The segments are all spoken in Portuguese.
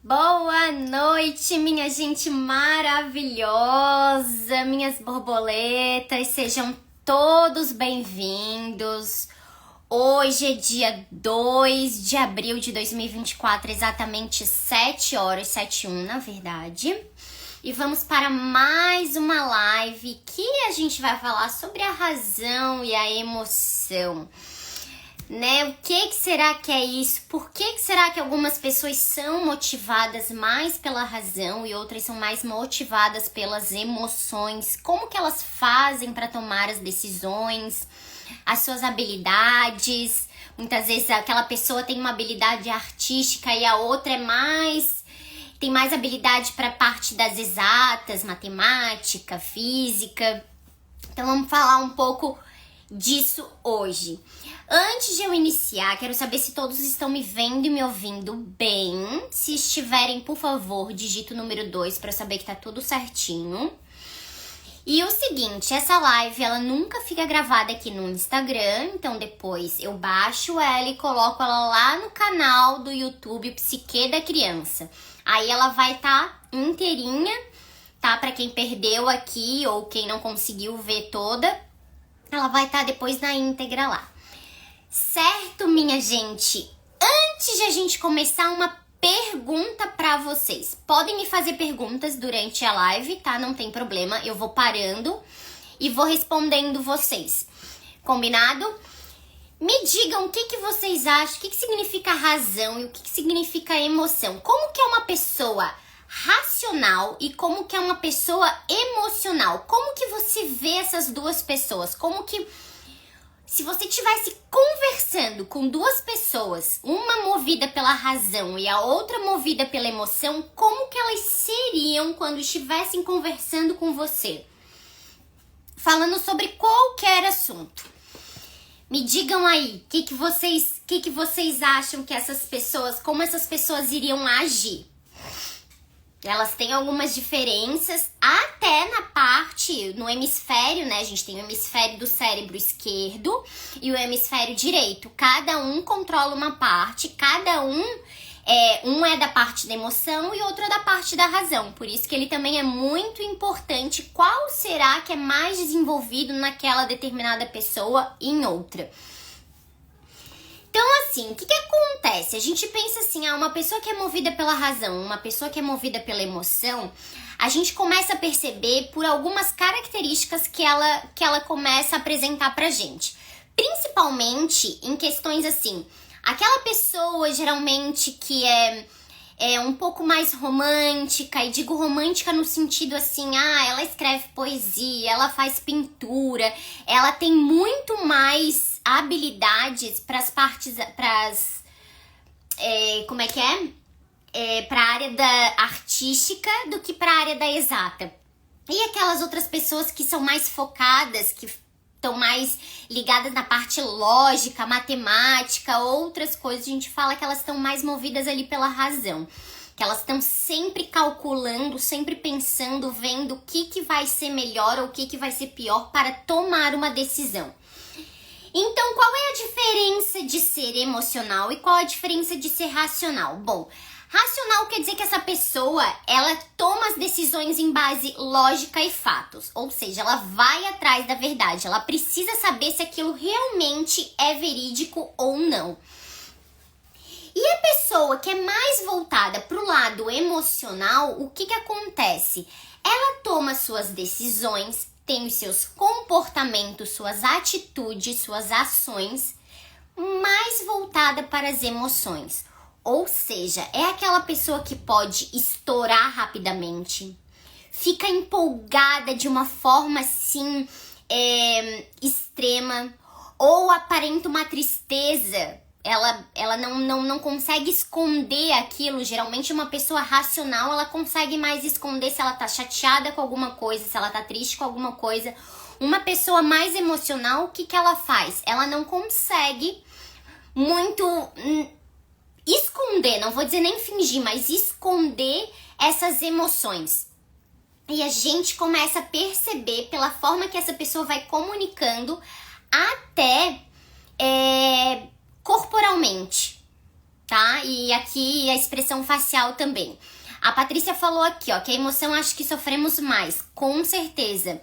Boa noite, minha gente maravilhosa, minhas borboletas, sejam todos bem-vindos. Hoje é dia 2 de abril de 2024, exatamente 7 horas, 7:01 na verdade. E vamos para mais uma live que a gente vai falar sobre a razão e a emoção. Né? O que será que é isso? Por que será que algumas pessoas são motivadas mais pela razão e outras são mais motivadas pelas emoções? Como que elas fazem para tomar as decisões? As suas habilidades? Muitas vezes aquela pessoa tem uma habilidade artística e a outra tem mais habilidade para a parte das exatas, matemática, física. Então vamos falar um pouco disso hoje. Antes de eu iniciar, quero saber se todos estão me vendo e me ouvindo bem. Se estiverem, por favor, digita o número 2 para eu saber que tá tudo certinho. E o seguinte, essa live ela nunca fica gravada aqui no Instagram, então depois eu baixo ela e coloco ela lá no canal do YouTube Psique da Criança. Aí ela vai estar inteirinha, tá? Para quem perdeu aqui ou quem não conseguiu ver toda, ela vai estar depois na íntegra lá. Certo, minha gente? Antes de a gente começar, uma pergunta pra vocês. Podem me fazer perguntas durante a live, tá? Não tem problema, eu vou parando e vou respondendo vocês. Combinado? Me digam o que vocês acham, o que significa razão e o que significa emoção. Como que é uma pessoa racional e como que é uma pessoa emocional? Como que você vê essas duas pessoas? Como que, se você estivesse conversando com duas pessoas, uma movida pela razão e a outra movida pela emoção, como que elas seriam quando estivessem conversando com você? Falando sobre qualquer assunto. Me digam aí, o que vocês acham que essas pessoas, como essas pessoas iriam agir? Elas têm algumas diferenças, até na parte, no hemisfério, né? A gente tem o hemisfério do cérebro esquerdo e o hemisfério direito. Cada um controla uma parte, cada um é da parte da emoção e outro é da parte da razão. Por isso que ele também é muito importante. Qual será que é mais desenvolvido naquela determinada pessoa e em outra? Então, assim, o que acontece? A gente pensa assim, uma pessoa que é movida pela razão, uma pessoa que é movida pela emoção, a gente começa a perceber por algumas características que ela começa a apresentar pra gente. Principalmente em questões assim, aquela pessoa geralmente que é um pouco mais romântica, e digo romântica no sentido assim, ela escreve poesia, ela faz pintura, ela tem muito mais habilidades para as partes, para a área da artística do que para a área da exata. E aquelas outras pessoas que são mais focadas, que estão mais ligadas na parte lógica, matemática, outras coisas, a gente fala que elas estão mais movidas ali pela razão. Que elas estão sempre calculando, sempre pensando, vendo o que vai ser melhor ou o que vai ser pior para tomar uma decisão. Então, qual é a diferença de ser emocional e qual a diferença de ser racional? Bom, racional quer dizer que essa pessoa, ela toma as decisões em base lógica e fatos. Ou seja, ela vai atrás da verdade. Ela precisa saber se aquilo realmente é verídico ou não. E a pessoa que é mais voltada para o lado emocional, o que acontece? Ela toma suas decisões, tem os seus comportamentos, suas atitudes, suas ações, mais voltada para as emoções. Ou seja, é aquela pessoa que pode estourar rapidamente, fica empolgada de uma forma assim, extrema, ou aparenta uma tristeza. Ela não consegue esconder aquilo. Geralmente uma pessoa racional, ela consegue mais esconder se ela tá chateada com alguma coisa, se ela tá triste com alguma coisa. Uma pessoa mais emocional, o que ela faz? Ela não consegue muito esconder, não vou dizer nem fingir, mas esconder essas emoções. E a gente começa a perceber pela forma que essa pessoa vai comunicando até corporalmente. tá? E aqui a expressão facial também. A Patrícia falou aqui, ó, que a emoção acho que sofremos mais, com certeza.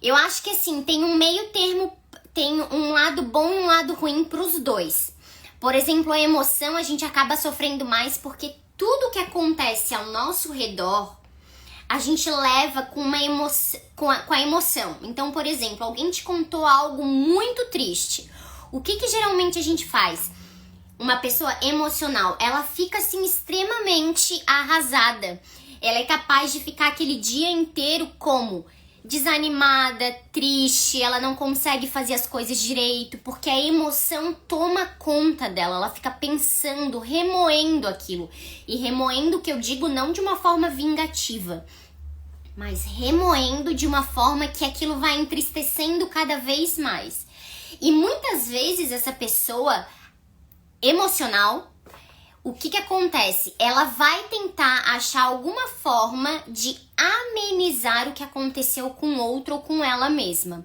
Eu acho que assim, tem um meio termo, tem um lado bom e um lado ruim pros dois. Por exemplo, a emoção a gente acaba sofrendo mais porque tudo que acontece ao nosso redor, a gente leva com com a emoção. Então, por exemplo, alguém te contou algo muito triste. O que geralmente a gente faz? Uma pessoa emocional, ela fica assim extremamente arrasada. Ela é capaz de ficar aquele dia inteiro como desanimada, triste, ela não consegue fazer as coisas direito, porque a emoção toma conta dela, ela fica pensando, remoendo aquilo. E remoendo, que eu digo, não de uma forma vingativa, mas remoendo de uma forma que aquilo vai entristecendo cada vez mais. E muitas vezes essa pessoa emocional, o que acontece? Ela vai tentar achar alguma forma de amenizar o que aconteceu com outro ou com ela mesma.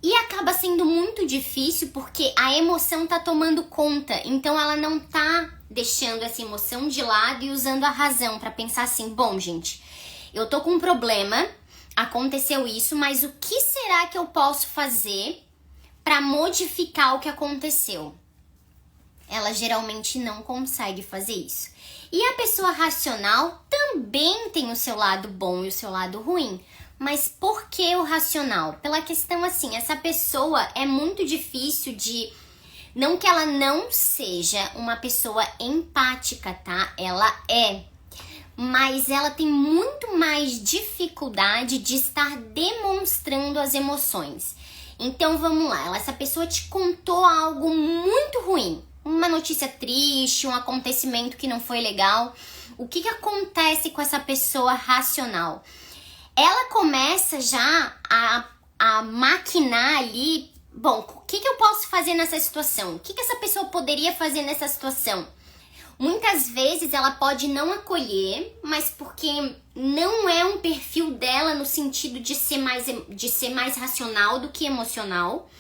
E acaba sendo muito difícil porque a emoção tá tomando conta, então ela não tá deixando essa emoção de lado e usando a razão para pensar assim, bom, gente, eu tô com um problema, aconteceu isso, mas o que será que eu posso fazer para modificar o que aconteceu? Ela geralmente não consegue fazer isso. E a pessoa racional também tem o seu lado bom e o seu lado ruim. Mas por que o racional? Pela questão assim, essa pessoa é muito difícil de... Não que ela não seja uma pessoa empática, tá? Ela é. Mas ela tem muito mais dificuldade de estar demonstrando as emoções. Então vamos lá, essa pessoa te contou algo muito ruim. Uma notícia triste, um acontecimento que não foi legal. O que acontece com essa pessoa racional? Ela começa já a maquinar ali, bom, o que eu posso fazer nessa situação? O que essa pessoa poderia fazer nessa situação? Muitas vezes ela pode não acolher, mas porque não é um perfil dela no sentido de ser mais racional do que emocional.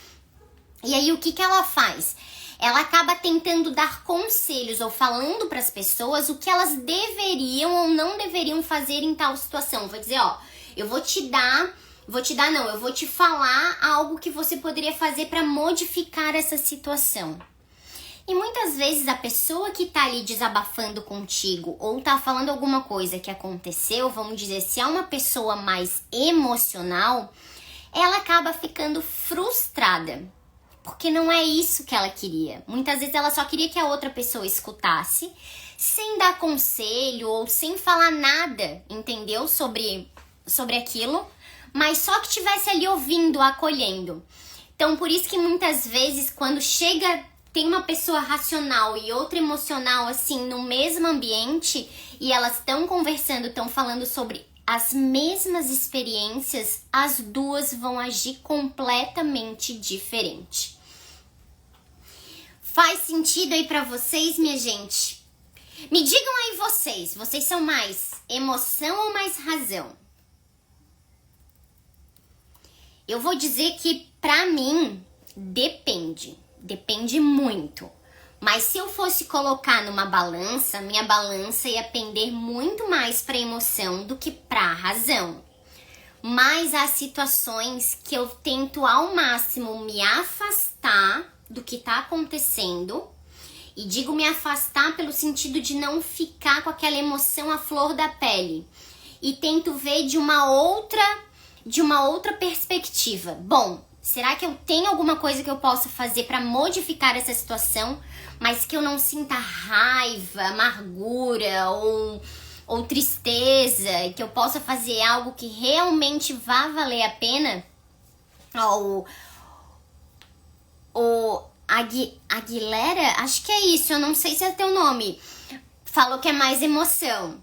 E aí o que ela faz? Ela acaba tentando dar conselhos ou falando para as pessoas o que elas deveriam ou não deveriam fazer em tal situação. Vai dizer, ó, eu vou te falar algo que você poderia fazer para modificar essa situação. E muitas vezes a pessoa que tá ali desabafando contigo ou tá falando alguma coisa que aconteceu, vamos dizer, se é uma pessoa mais emocional, ela acaba ficando frustrada. Porque não é isso que ela queria. Muitas vezes ela só queria que a outra pessoa escutasse, sem dar conselho ou sem falar nada, entendeu? Sobre aquilo, mas só que estivesse ali ouvindo, acolhendo. Então, por isso que muitas vezes, quando tem uma pessoa racional e outra emocional, assim, no mesmo ambiente, e elas estão conversando, estão falando sobre as mesmas experiências, as duas vão agir completamente diferente. Faz sentido aí pra vocês, minha gente? Me digam aí vocês são mais emoção ou mais razão? Eu vou dizer que pra mim depende muito. Mas se eu fosse colocar numa balança, minha balança ia pender muito mais para emoção do que para razão. Mas há situações que eu tento ao máximo me afastar do que tá acontecendo. E digo me afastar pelo sentido de não ficar com aquela emoção à flor da pele. E tento ver de uma outra perspectiva. Bom, será que eu tenho alguma coisa que eu possa fazer para modificar essa situação, mas que eu não sinta raiva, amargura ou tristeza, que eu possa fazer algo que realmente vá valer a pena? O Aguilera, acho que é isso, eu não sei se é teu nome, falou que é mais emoção.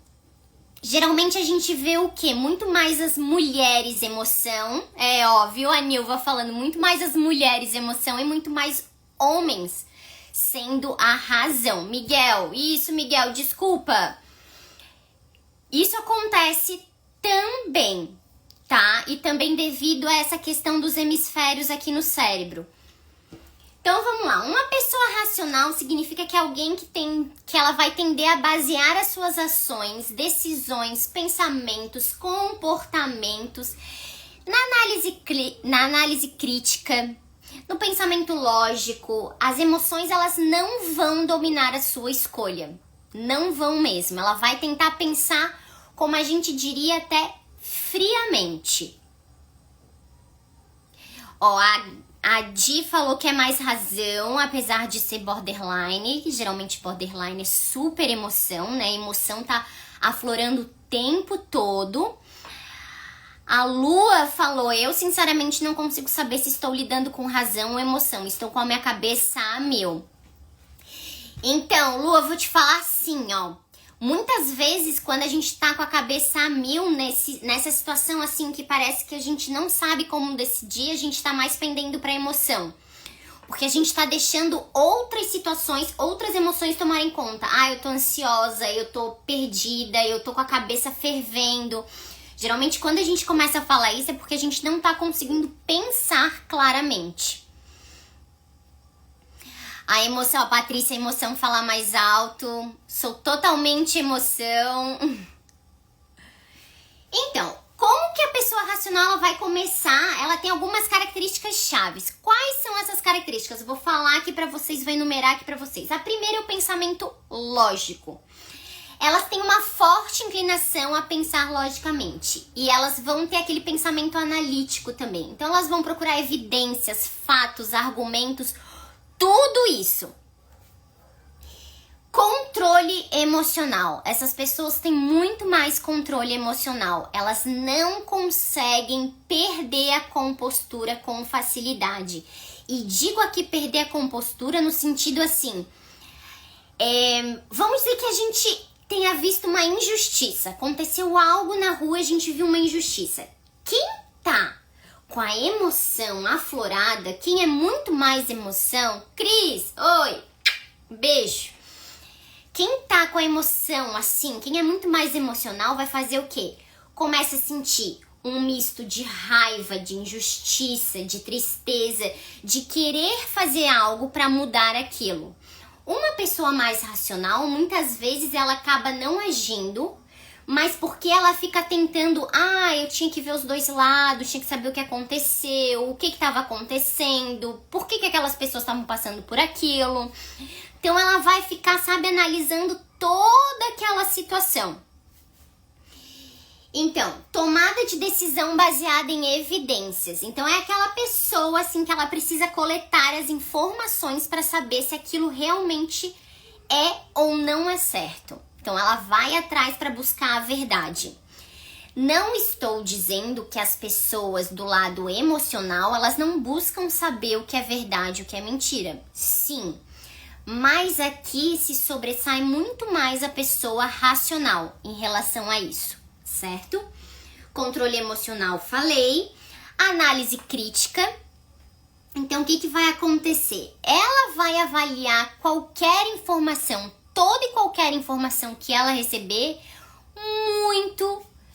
Geralmente a gente vê o quê? Muito mais as mulheres emoção. É óbvio, a Nilva falando muito mais as mulheres emoção e muito mais homens sendo a razão. Miguel, desculpa. Isso acontece também, tá? E também devido a essa questão dos hemisférios aqui no cérebro. Então vamos lá, uma pessoa racional significa que é alguém que ela vai tender a basear as suas ações, decisões, pensamentos, comportamentos na análise crítica, no pensamento lógico. As emoções, elas não vão dominar a sua escolha, não vão mesmo. Ela vai tentar pensar, como a gente diria, até friamente. Ó, a Di falou que é mais razão, apesar de ser borderline, que geralmente borderline é super emoção, né? A emoção tá aflorando o tempo todo. A Lua falou, eu sinceramente não consigo saber se estou lidando com razão ou emoção, estou com a minha cabeça a mil. Então, Lua, vou te falar assim, ó. Muitas vezes, quando a gente tá com a cabeça a mil nessa situação assim, que parece que a gente não sabe como decidir, a gente tá mais pendendo pra emoção. Porque a gente tá deixando outras situações, outras emoções tomarem conta. Ah, eu tô ansiosa, eu tô perdida, eu tô com a cabeça fervendo. Geralmente, quando a gente começa a falar isso, é porque a gente não tá conseguindo pensar claramente. A emoção, a Patrícia, a emoção fala mais alto. Sou totalmente emoção. Então, como que a pessoa racional ela vai começar? Ela tem algumas características chaves. Quais são essas características? Eu vou falar aqui pra vocês, vou enumerar aqui pra vocês. A primeira é o pensamento lógico. Elas têm uma forte inclinação a pensar logicamente. E elas vão ter aquele pensamento analítico também. Então, elas vão procurar evidências, fatos, argumentos, tudo isso. Controle emocional. Essas pessoas têm muito mais controle emocional. Elas não conseguem perder a compostura com facilidade. E digo aqui perder a compostura no sentido assim. Vamos dizer que a gente tenha visto uma injustiça. Aconteceu algo na rua, a gente viu uma injustiça. Quem tá com a emoção aflorada, quem é muito mais emoção, Cris, oi, beijo. Quem tá com a emoção assim, quem é muito mais emocional, vai fazer o quê? Começa a sentir um misto de raiva, de injustiça, de tristeza, de querer fazer algo para mudar aquilo. Uma pessoa mais racional, muitas vezes ela acaba não agindo, mas porque ela fica tentando, eu tinha que ver os dois lados, tinha que saber o que aconteceu, o que estava acontecendo, por que aquelas pessoas estavam passando por aquilo. Então ela vai ficar, analisando toda aquela situação. Então, tomada de decisão baseada em evidências. Então é aquela pessoa assim que ela precisa coletar as informações para saber se aquilo realmente é ou não é certo. Então ela vai atrás para buscar a verdade. Não estou dizendo que as pessoas do lado emocional, elas não buscam saber o que é verdade, o que é mentira. Sim, mas aqui se sobressai muito mais a pessoa racional em relação a isso, certo? Controle emocional, falei. Análise crítica. Então, o que vai acontecer? Ela vai avaliar qualquer informação, toda e qualquer informação que ela receber,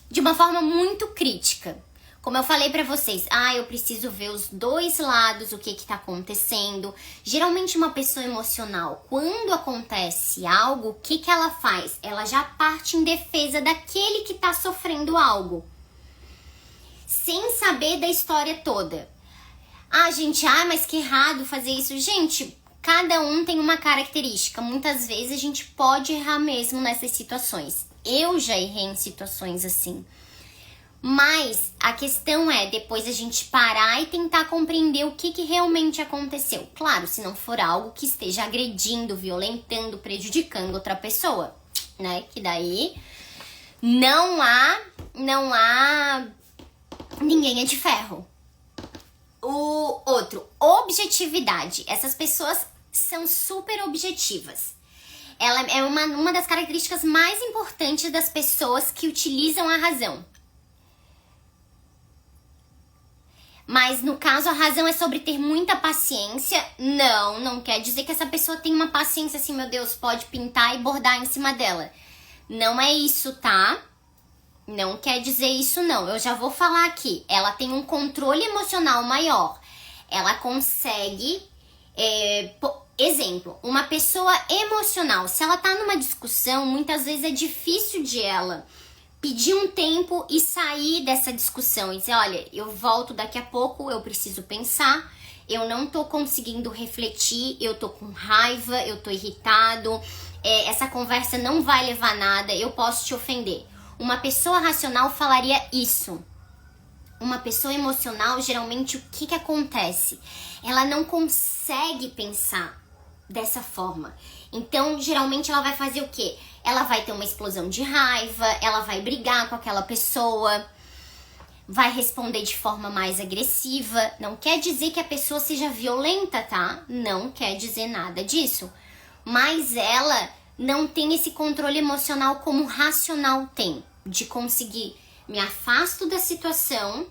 de uma forma muito crítica. Como eu falei pra vocês, eu preciso ver os dois lados, o que tá acontecendo. Geralmente uma pessoa emocional, quando acontece algo, o que ela faz? Ela já parte em defesa daquele que tá sofrendo algo, sem saber da história toda. Gente, mas que errado fazer isso. Gente, cada um tem uma característica. Muitas vezes a gente pode errar mesmo nessas situações. Eu já errei em situações assim. Mas a questão é depois a gente parar e tentar compreender o que realmente aconteceu. Claro, se não for algo que esteja agredindo, violentando, prejudicando outra pessoa, né? Que daí não há ninguém é de ferro. O outro, objetividade. Essas pessoas são super objetivas. Ela é uma das características mais importantes das pessoas que utilizam a razão. Mas no caso a razão é sobre ter muita paciência. Não quer dizer que essa pessoa tem uma paciência assim, meu Deus, pode pintar e bordar em cima dela. Não é isso, tá? Não quer dizer isso não. Eu já vou falar aqui. Ela tem um controle emocional maior. Ela consegue Exemplo, uma pessoa emocional, se ela tá numa discussão, muitas vezes é difícil de ela pedir um tempo e sair dessa discussão e dizer, olha, eu volto daqui a pouco, eu preciso pensar, eu não tô conseguindo refletir, eu tô com raiva, eu tô irritado, essa conversa não vai levar a nada, eu posso te ofender. Uma pessoa racional falaria isso. Uma pessoa emocional, geralmente, o que acontece? Ela não consegue pensar dessa forma. Então, geralmente, ela vai fazer o quê? Ela vai ter uma explosão de raiva, ela vai brigar com aquela pessoa, vai responder de forma mais agressiva. Não quer dizer que a pessoa seja violenta, tá? Não quer dizer nada disso. Mas ela não tem esse controle emocional como o racional tem, de conseguir me afasto da situação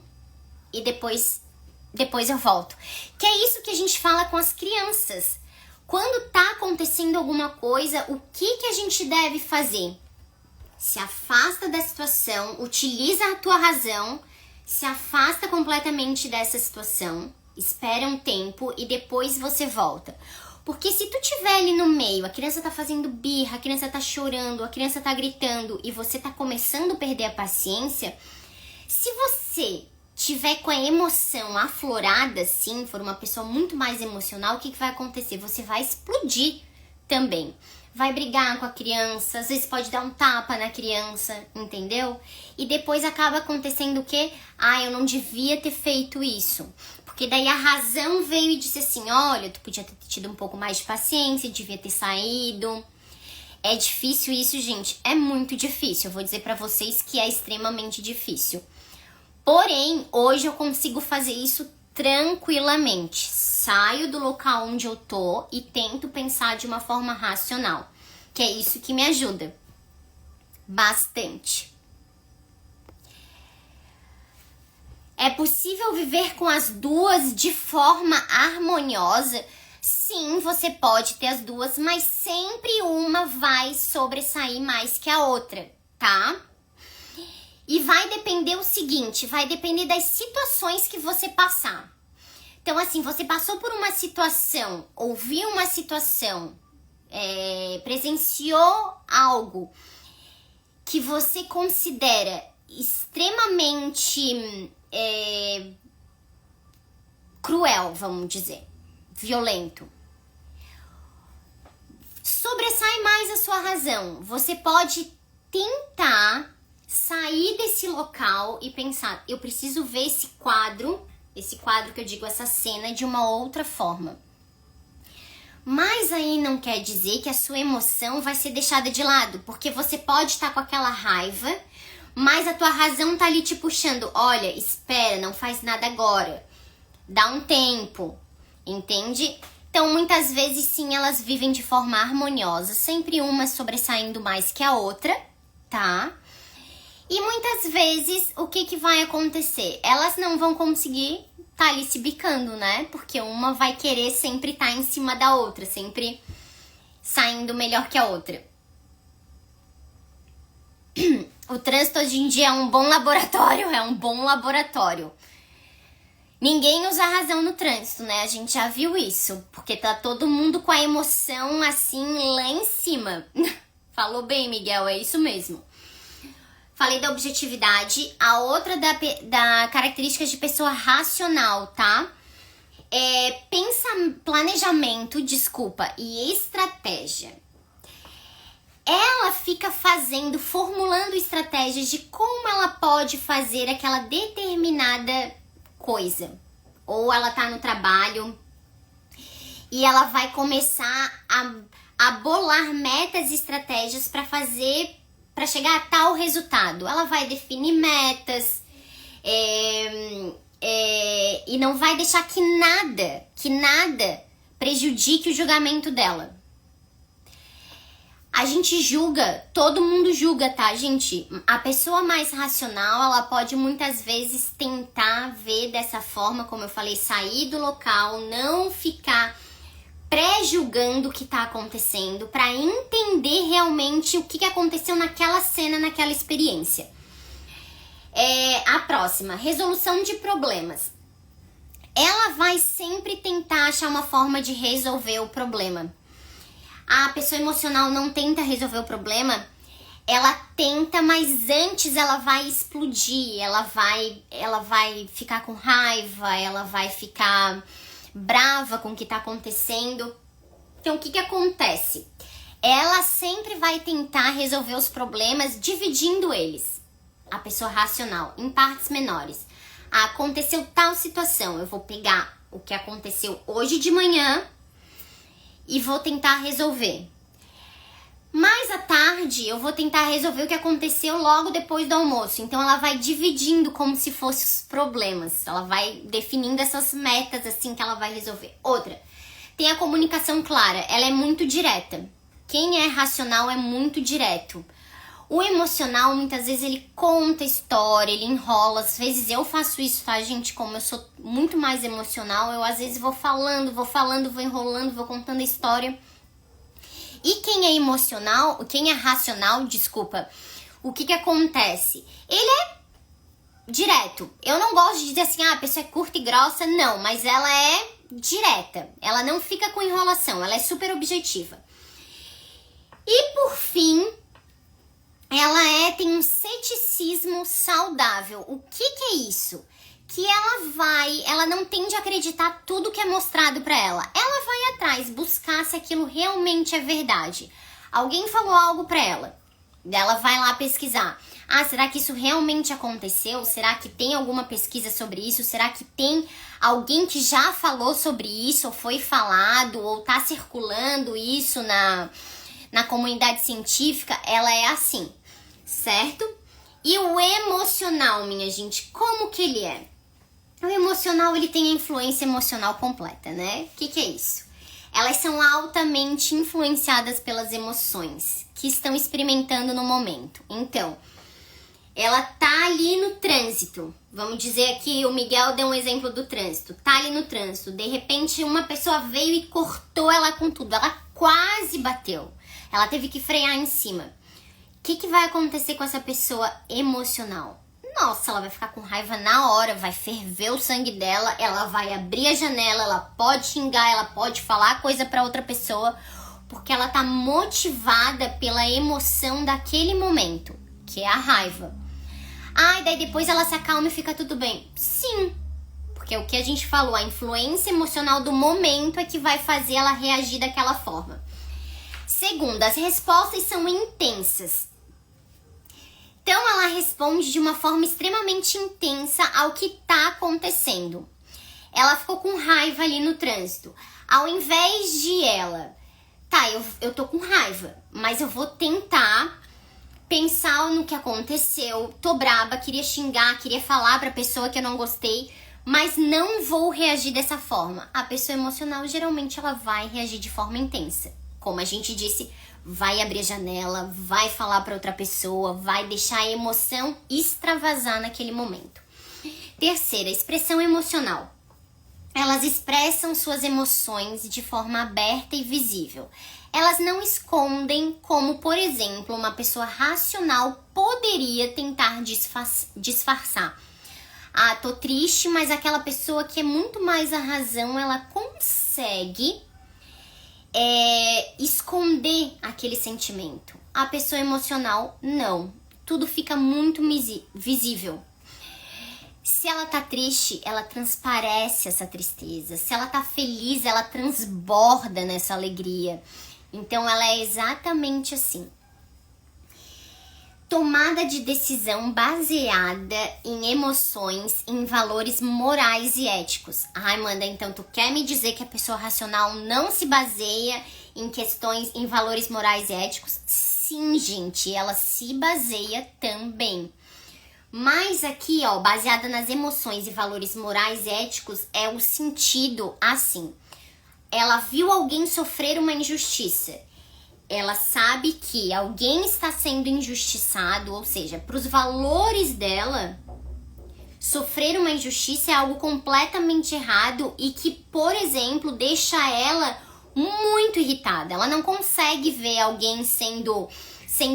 e depois eu volto. Que é isso que a gente fala com as crianças. Quando tá acontecendo alguma coisa, o que a gente deve fazer? Se afasta da situação, utiliza a tua razão, se afasta completamente dessa situação, espera um tempo e depois você volta. Porque se tu tiver ali no meio, a criança tá fazendo birra, a criança tá chorando, a criança tá gritando e você tá começando a perder a paciência, se você tiver com a emoção aflorada, assim, for uma pessoa muito mais emocional, o que vai acontecer? Você vai explodir também. Vai brigar com a criança, às vezes pode dar um tapa na criança, entendeu? E depois acaba acontecendo o quê? Eu não devia ter feito isso. Porque daí a razão veio e disse assim, olha, tu podia ter tido um pouco mais de paciência, devia ter saído. É difícil isso, gente, é muito difícil. Eu vou dizer pra vocês que é extremamente difícil. Porém, hoje eu consigo fazer isso tranquilamente. Saio do local onde eu tô e tento pensar de uma forma racional. Que é isso que me ajuda bastante. É possível viver com as duas de forma harmoniosa? Sim, você pode ter as duas, mas sempre uma vai sobressair mais que a outra, tá? E vai depender o seguinte, vai depender das situações que você passar. Então, assim, você passou por uma situação, ouviu uma situação, presenciou algo que você considera extremamente cruel, vamos dizer, violento. Sobressai mais a sua razão. Você pode tentar sair desse local e pensar, eu preciso ver esse quadro que eu digo, essa cena, de uma outra forma. Mas aí não quer dizer que a sua emoção vai ser deixada de lado, porque você pode estar com aquela raiva, mas a tua razão tá ali te puxando, olha, espera, não faz nada agora, dá um tempo, entende? Então, muitas vezes, sim, elas vivem de forma harmoniosa, sempre uma sobressaindo mais que a outra, tá? E muitas vezes, o que vai acontecer? Elas não vão conseguir tá ali se bicando, né? Porque uma vai querer sempre estar em cima da outra, sempre saindo melhor que a outra. O trânsito hoje em dia é um bom laboratório, Ninguém usa razão no trânsito, né? A gente já viu isso, porque tá todo mundo com a emoção assim lá em cima. Falou bem, Miguel, é isso mesmo. Falei da objetividade, a outra da características de pessoa racional, tá? Planejamento, e estratégia. Ela fica formulando estratégias de como ela pode fazer aquela determinada coisa. Ou ela tá no trabalho e ela vai começar a bolar metas e estratégias para chegar a tal resultado. Ela vai definir metas e não vai deixar que nada prejudique o julgamento dela. A gente julga, todo mundo julga, tá, gente? A pessoa mais racional, ela pode muitas vezes tentar ver dessa forma, como eu falei, sair do local, não ficar pré-julgando o que tá acontecendo, para entender realmente o que aconteceu naquela cena, naquela experiência. A próxima, resolução de problemas. ela vai sempre tentar achar uma forma de resolver o problema. A pessoa emocional não tenta resolver o problema, ela tenta, mas antes ela vai explodir, ela vai ficar com raiva, ela vai ficar brava com o que tá acontecendo. Então, o que acontece? Ela sempre vai tentar resolver os problemas dividindo eles. A pessoa racional, em partes menores. Aconteceu tal situação, eu vou pegar o que aconteceu hoje de manhã e vou tentar resolver. Mais à tarde, eu vou tentar resolver o que aconteceu logo depois do almoço. Então, ela vai dividindo como se fossem os problemas. Ela vai definindo essas metas, assim, que ela vai resolver. Outra, tem a comunicação clara. Ela é muito direta. Quem é racional é muito direto. O emocional, muitas vezes, ele conta história, ele enrola. Às vezes, eu faço isso, tá, gente? Como eu sou muito mais emocional, eu, às vezes, vou falando, vou enrolando, vou contando a história. E quem é emocional, quem é racional, desculpa, o que acontece? Ele é direto. Eu não gosto de dizer assim, a pessoa é curta e grossa, não, mas ela é direta. Ela não fica com enrolação, ela é super objetiva. E por fim, ela tem um ceticismo saudável. O que é isso? Que ela não tende a acreditar tudo que é mostrado pra ela. Ela vai atrás, buscar se aquilo realmente é verdade. Alguém falou algo pra ela. Ela vai lá pesquisar. Será que isso realmente aconteceu? Será que tem alguma pesquisa sobre isso? Será que tem alguém que já falou sobre isso? Ou foi falado? Ou tá circulando isso na comunidade científica? Ela é assim, certo? E o emocional, minha gente, como que ele é? O emocional, ele tem a influência emocional completa, né? O que é isso? Elas são altamente influenciadas pelas emoções que estão experimentando no momento. Então, ela tá ali no trânsito. Vamos dizer aqui, o Miguel deu um exemplo do trânsito. Tá ali no trânsito. De repente, uma pessoa veio e cortou ela com tudo. Ela quase bateu. Ela teve que frear em cima. O que vai acontecer com essa pessoa emocional? Nossa, ela vai ficar com raiva na hora, vai ferver o sangue dela, ela vai abrir a janela, ela pode xingar, ela pode falar coisa pra outra pessoa, porque ela tá motivada pela emoção daquele momento, que é a raiva. E daí depois ela se acalma e fica tudo bem. Sim, porque é o que a gente falou, a influência emocional do momento é que vai fazer ela reagir daquela forma. Segundo, as respostas são intensas. Então, ela responde de uma forma extremamente intensa ao que tá acontecendo. Ela ficou com raiva ali no trânsito. Ao invés de ela, eu tô com raiva, mas eu vou tentar pensar no que aconteceu. Tô braba, queria xingar, queria falar pra pessoa que eu não gostei, mas não vou reagir dessa forma. A pessoa emocional, geralmente, ela vai reagir de forma intensa. Como a gente disse, vai abrir a janela, vai falar para outra pessoa, vai deixar a emoção extravasar naquele momento. Terceira, expressão emocional. Elas expressam suas emoções de forma aberta e visível. Elas não escondem, como, por exemplo, uma pessoa racional poderia tentar disfarçar. Tô triste, mas aquela pessoa que é muito mais a razão, ela consegue esconder aquele sentimento. A pessoa emocional, não. Tudo fica muito visível. Se ela tá triste, ela transparece essa tristeza. Se ela tá feliz, ela transborda nessa alegria. Então, ela é exatamente assim. Tomada de decisão baseada em emoções, em valores morais e éticos. Amanda, então tu quer me dizer que a pessoa racional não se baseia em questões, em valores morais e éticos? Sim, gente, ela se baseia também. Mas aqui, baseada nas emoções e valores morais e éticos, é o sentido assim. Ela viu alguém sofrer uma injustiça. Ela sabe que alguém está sendo injustiçado, ou seja, para os valores dela, sofrer uma injustiça é algo completamente errado e que, por exemplo, deixa ela muito irritada. Ela não consegue ver alguém sendo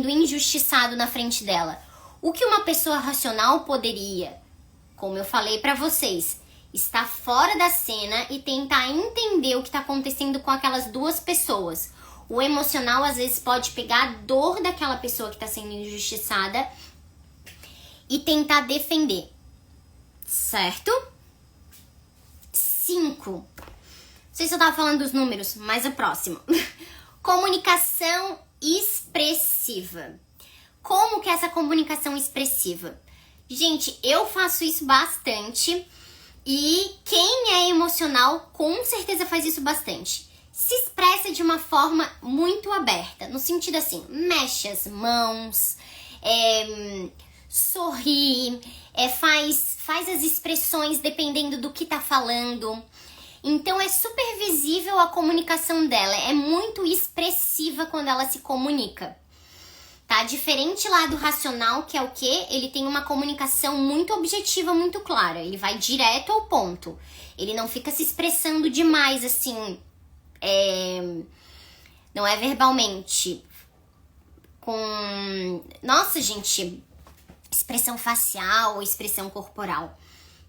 injustiçado na frente dela. O que uma pessoa racional poderia, como eu falei para vocês, estar fora da cena e tentar entender o que tá acontecendo com aquelas duas pessoas. O emocional às vezes pode pegar a dor daquela pessoa que tá sendo injustiçada e tentar defender, certo? 5. Não sei se eu tava falando dos números, mas é próximo. Comunicação expressiva. Como que é essa comunicação expressiva? Gente, eu faço isso bastante e quem é emocional com certeza faz isso bastante. Se expressa de uma forma muito aberta, no sentido assim, mexe as mãos, sorri, faz as expressões dependendo do que tá falando. Então é super visível a comunicação dela, é muito expressiva quando ela se comunica. Tá? Diferente lá do racional, que é o quê? Ele tem uma comunicação muito objetiva, muito clara. Ele vai direto ao ponto. Ele não fica se expressando demais, assim, não é verbalmente. Nossa, gente, expressão facial, expressão corporal,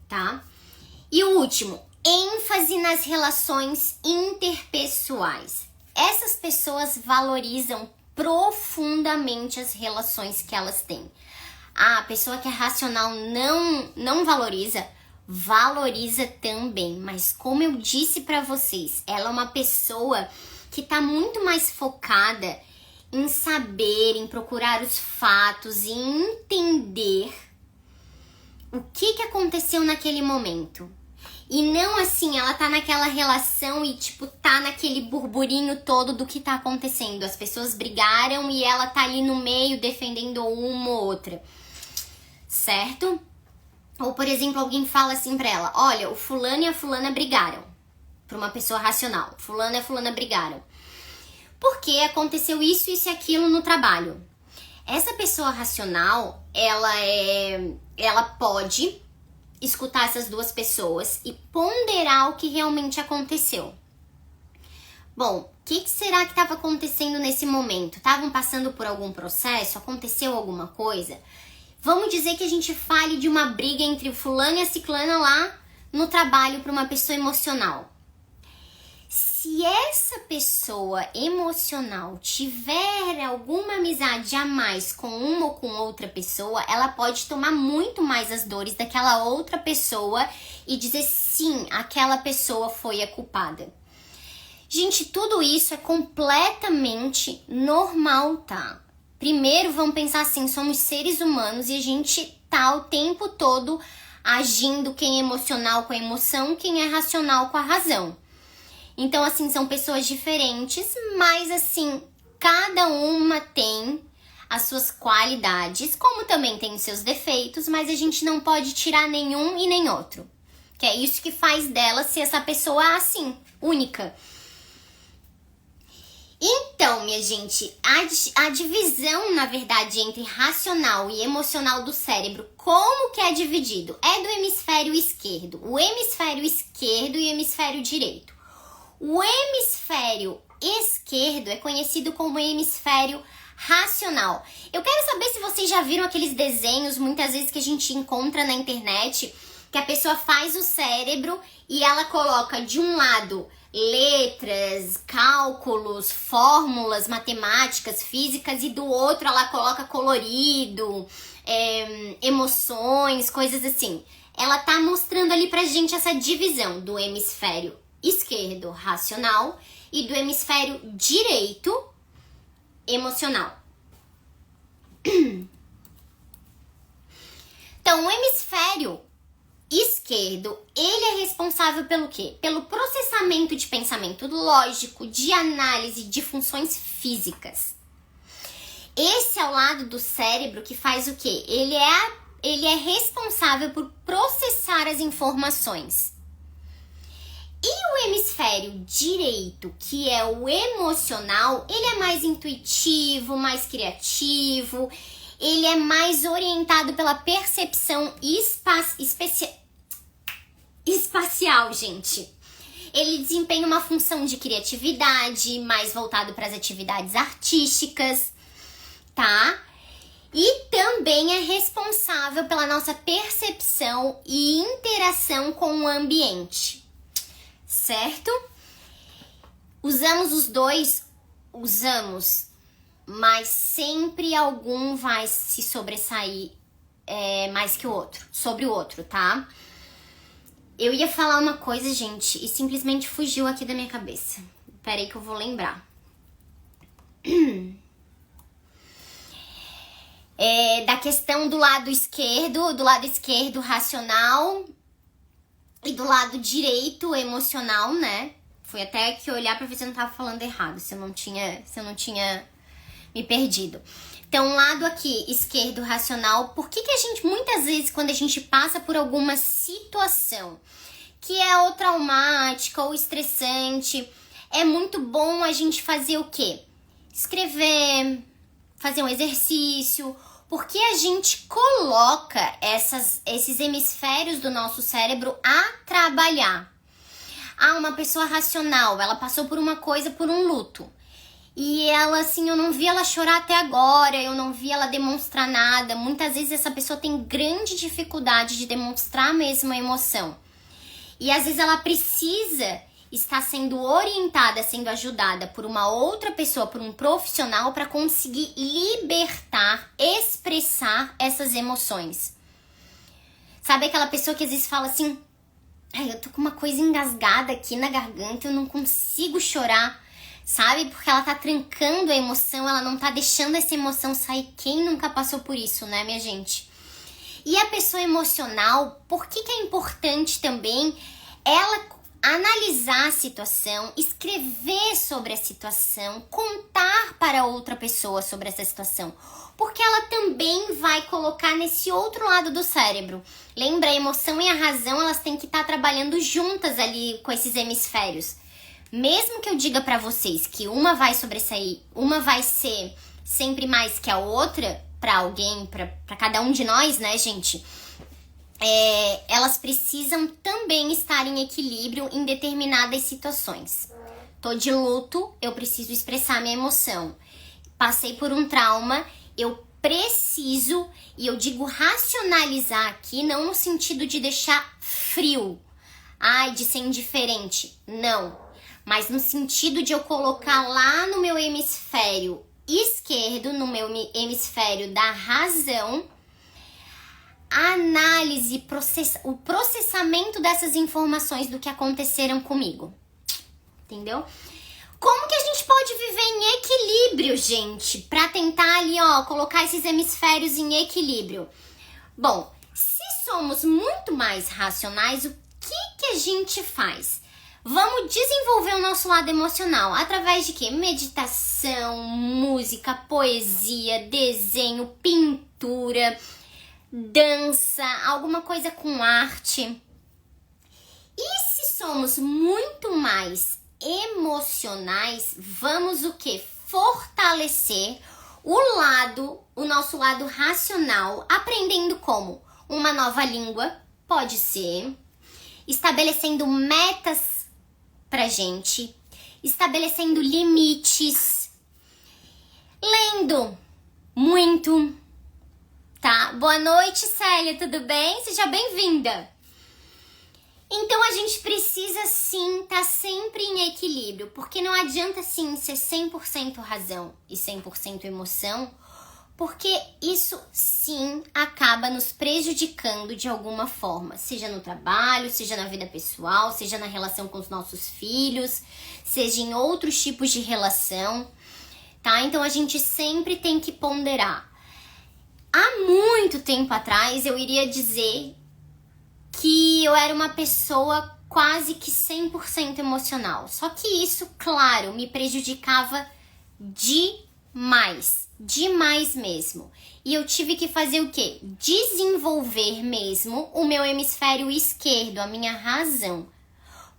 tá? E o último, ênfase nas relações interpessoais. Essas pessoas valorizam profundamente as relações que elas têm. A pessoa que é racional não valoriza também, mas como eu disse pra vocês, ela é uma pessoa que tá muito mais focada em saber, em procurar os fatos e entender o que aconteceu naquele momento. E não assim, ela tá naquela relação e tipo, tá naquele burburinho todo do que tá acontecendo. As pessoas brigaram e ela tá ali no meio defendendo uma ou outra. Certo? Ou, por exemplo, alguém fala assim pra ela, olha, o fulano e a fulana brigaram. Pra uma pessoa racional. Fulano e a fulana brigaram. Porque aconteceu isso e aquilo no trabalho. Essa pessoa racional, ela pode escutar essas duas pessoas e ponderar o que realmente aconteceu. Bom, o que será que estava acontecendo nesse momento? Estavam passando por algum processo? Aconteceu alguma coisa? Vamos dizer que a gente fale de uma briga entre o fulano e a ciclana lá no trabalho para uma pessoa emocional. Se essa pessoa emocional tiver alguma amizade a mais com uma ou com outra pessoa, ela pode tomar muito mais as dores daquela outra pessoa e dizer sim, aquela pessoa foi a culpada. Gente, tudo isso é completamente normal, tá? Primeiro, vamos pensar assim, somos seres humanos e a gente tá o tempo todo agindo, quem é emocional com a emoção, quem é racional com a razão. Então, assim, são pessoas diferentes, mas, assim, cada uma tem as suas qualidades, como também tem os seus defeitos, mas a gente não pode tirar nenhum e nem outro. Que é isso que faz dela ser essa pessoa, assim, única. Então, minha gente, a divisão, na verdade, entre racional e emocional do cérebro, como que é dividido? É do hemisfério esquerdo. O hemisfério esquerdo e o hemisfério direito. O hemisfério esquerdo é conhecido como hemisfério racional. Eu quero saber se vocês já viram aqueles desenhos, muitas vezes, que a gente encontra na internet, que a pessoa faz o cérebro e ela coloca de um lado letras, cálculos, fórmulas matemáticas, físicas, e do outro ela coloca colorido, emoções, coisas assim. Ela tá mostrando ali pra gente essa divisão do hemisfério esquerdo, racional, e do hemisfério direito, emocional. Então, o hemisfério esquerdo, ele é responsável pelo quê? Pelo processamento de pensamento lógico, de análise de funções físicas. Esse é o lado do cérebro que faz o quê? Ele é responsável por processar as informações. E o hemisfério direito, que é o emocional, ele é mais intuitivo, mais criativo, ele é mais orientado pela percepção espacial, gente. Ele desempenha uma função de criatividade, mais voltado para as atividades artísticas, tá? E também também é responsável pela nossa percepção e interação com o ambiente, certo? Usamos os dois, mas sempre algum vai se sobressair mais que o outro, sobre o outro, tá? Eu ia falar uma coisa, gente, e simplesmente fugiu aqui da minha cabeça. Peraí que eu vou lembrar. Da questão do lado esquerdo racional e do lado direito emocional, né? Fui até que olhar pra ver se eu não tava falando errado, se eu não tinha me perdido. Então, lado aqui esquerdo racional, por que a gente, muitas vezes, quando a gente passa por alguma situação que é ou traumática ou estressante, é muito bom a gente fazer o quê? Escrever, fazer um exercício, porque a gente coloca esses hemisférios do nosso cérebro a trabalhar. Uma pessoa racional, ela passou por uma coisa, por um luto. E ela, assim, eu não vi ela chorar até agora, eu não vi ela demonstrar nada. Muitas vezes essa pessoa tem grande dificuldade de demonstrar mesmo a emoção. E às vezes ela precisa estar sendo orientada, sendo ajudada por uma outra pessoa, por um profissional, para conseguir libertar, expressar essas emoções. Sabe aquela pessoa que às vezes fala assim, eu tô com uma coisa engasgada aqui na garganta, eu não consigo chorar. Sabe? Porque ela tá trancando a emoção, ela não tá deixando essa emoção sair. Quem nunca passou por isso, né, minha gente? E a pessoa emocional, por que é importante também ela analisar a situação, escrever sobre a situação, contar para outra pessoa sobre essa situação? Porque ela também vai colocar nesse outro lado do cérebro. Lembra, a emoção e a razão, elas têm que estar trabalhando juntas ali com esses hemisférios. Mesmo que eu diga pra vocês que uma vai sobressair, uma vai ser sempre mais que a outra, pra alguém, pra cada um de nós, né, gente? Elas precisam também estar em equilíbrio em determinadas situações. Tô de luto, eu preciso expressar minha emoção. Passei por um trauma, eu preciso, e eu digo racionalizar aqui, não no sentido de deixar frio, de ser indiferente, não. Mas no sentido de eu colocar lá no meu hemisfério esquerdo, no meu hemisfério da razão, a análise, o processamento dessas informações do que aconteceram comigo. Entendeu? Como que a gente pode viver em equilíbrio, gente? Pra tentar ali, colocar esses hemisférios em equilíbrio. Bom, se somos muito mais racionais, o que a gente faz? Vamos desenvolver o nosso lado emocional através de quê? Meditação, música, poesia, desenho, pintura, dança, alguma coisa com arte. E se somos muito mais emocionais, vamos o quê? Fortalecer o nosso lado racional, aprendendo como? Uma nova língua, pode ser, estabelecendo metas pra gente, estabelecendo limites, lendo muito, tá? Boa noite, Célia, tudo bem? Seja bem-vinda! Então a gente precisa sim estar sempre em equilíbrio, porque não adianta sim ser 100% razão e 100% emoção, porque isso sim acaba nos prejudicando de alguma forma, seja no trabalho, seja na vida pessoal, seja na relação com os nossos filhos, seja em outros tipos de relação, tá? Então a gente sempre tem que ponderar. Há muito tempo atrás eu iria dizer que eu era uma pessoa quase que 100% emocional, só que isso, claro, me prejudicava demais mesmo. E eu tive que fazer o quê? Desenvolver mesmo o meu hemisfério esquerdo, a minha razão.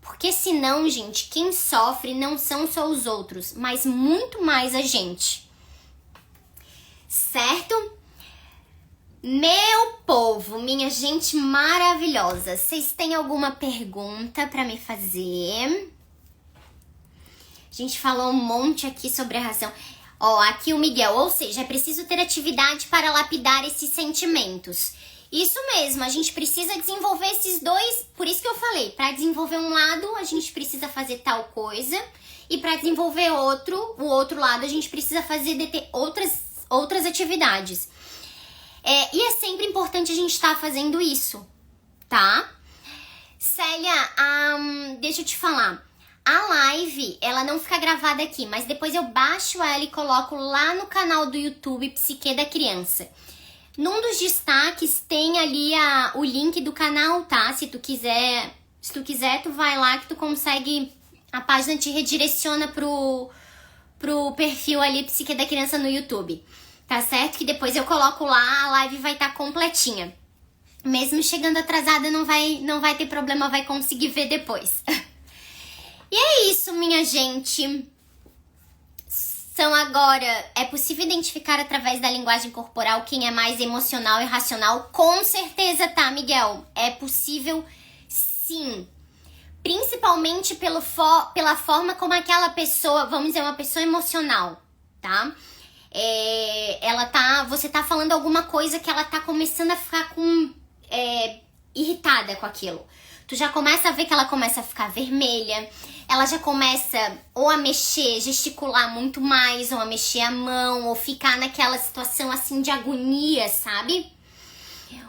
Porque senão, gente, quem sofre não são só os outros, mas muito mais a gente. Certo? Meu povo, minha gente maravilhosa, vocês têm alguma pergunta pra me fazer? A gente falou um monte aqui sobre a razão. Ó, aqui o Miguel, ou seja, é preciso ter atividade para lapidar esses sentimentos. Isso mesmo, a gente precisa desenvolver esses dois, por isso que eu falei, para desenvolver um lado, a gente precisa fazer tal coisa, e para desenvolver o outro lado, a gente precisa fazer outras atividades. E é sempre importante a gente estar fazendo isso, tá? Célia, deixa eu te falar. A live, ela não fica gravada aqui, mas depois eu baixo ela e coloco lá no canal do YouTube Psique da Criança. Num dos destaques tem ali o link do canal, tá? Se tu quiser, tu vai lá que tu consegue, a página te redireciona pro perfil ali Psique da Criança no YouTube. Tá certo? Que depois eu coloco lá, a live vai estar completinha. Mesmo chegando atrasada, não vai ter problema, vai conseguir ver depois. E é isso, minha gente. É possível identificar através da linguagem corporal quem é mais emocional e racional? Com certeza, tá, Miguel? É possível, sim. Principalmente pela forma como aquela pessoa, vamos dizer, uma pessoa emocional, tá? Você tá falando alguma coisa que ela tá começando a ficar irritada com aquilo. Tu já começa a ver que ela começa a ficar vermelha, ela já começa ou a mexer, gesticular muito mais, ou a mexer a mão, ou ficar naquela situação assim de agonia, sabe?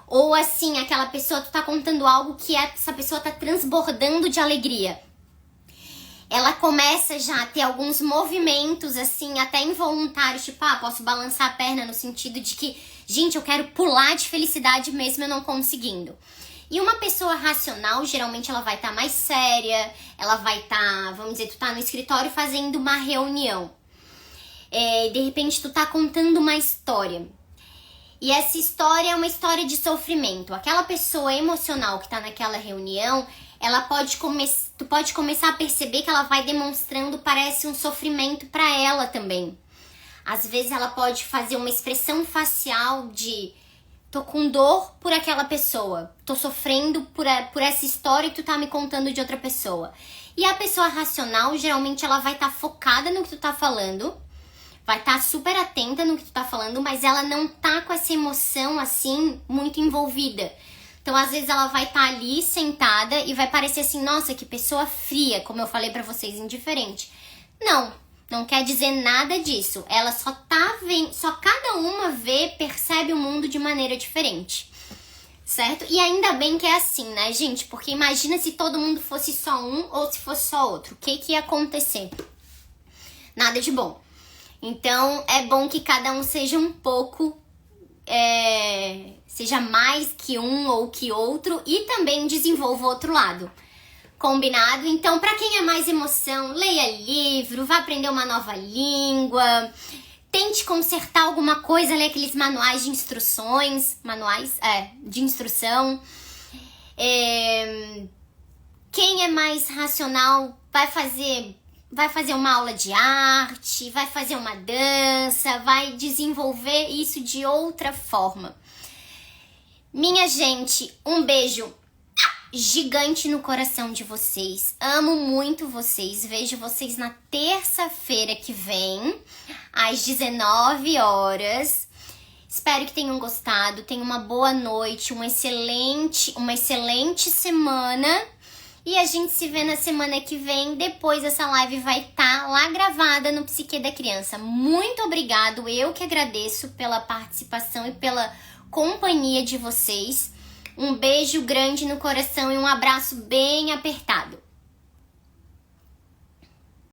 Ou assim, aquela pessoa, tu tá contando algo que essa pessoa tá transbordando de alegria. Ela começa já a ter alguns movimentos assim, até involuntários, tipo, posso balançar a perna no sentido de que, gente, eu quero pular de felicidade mesmo eu não conseguindo. E uma pessoa racional, geralmente ela vai estar mais séria, ela vai estar, vamos dizer, tu tá no escritório fazendo uma reunião. De repente tu tá contando uma história. E essa história é uma história de sofrimento. Aquela pessoa emocional que tá naquela reunião, tu pode começar a perceber que ela vai demonstrando, parece um sofrimento para ela também. Às vezes ela pode fazer uma expressão facial de tô com dor por aquela pessoa, tô sofrendo por essa história que tu tá me contando de outra pessoa. E a pessoa racional, geralmente ela vai estar focada no que tu tá falando, vai estar super atenta no que tu tá falando, mas ela não tá com essa emoção assim muito envolvida. Então, às vezes ela vai estar ali sentada e vai parecer assim, nossa, que pessoa fria, como eu falei pra vocês, indiferente. Não quer dizer nada disso. Ela só tá vendo, só cada uma percebe o mundo de maneira diferente. Certo? E ainda bem que é assim, né, gente? Porque imagina se todo mundo fosse só um ou se fosse só outro. O que ia acontecer? Nada de bom. Então, é bom que cada um seja um pouco, seja mais que um ou que outro e também desenvolva o outro lado. Combinado? Então, pra quem é mais emoção, leia livro, vá aprender uma nova língua, tente consertar alguma coisa, leia aqueles manuais de instruções, de instrução. Quem é mais racional vai fazer uma aula de arte, vai fazer uma dança, vai desenvolver isso de outra forma. Minha gente, um beijo gigante no coração de vocês. Amo muito vocês. Vejo vocês na terça-feira que vem, às 19 horas. Espero que tenham gostado. Tenham uma boa noite, uma excelente semana. E a gente se vê na semana que vem. Depois essa live vai estar lá gravada no Psique da Criança. Muito obrigado. Eu que agradeço pela participação e pela companhia de vocês. Um beijo grande no coração e um abraço bem apertado.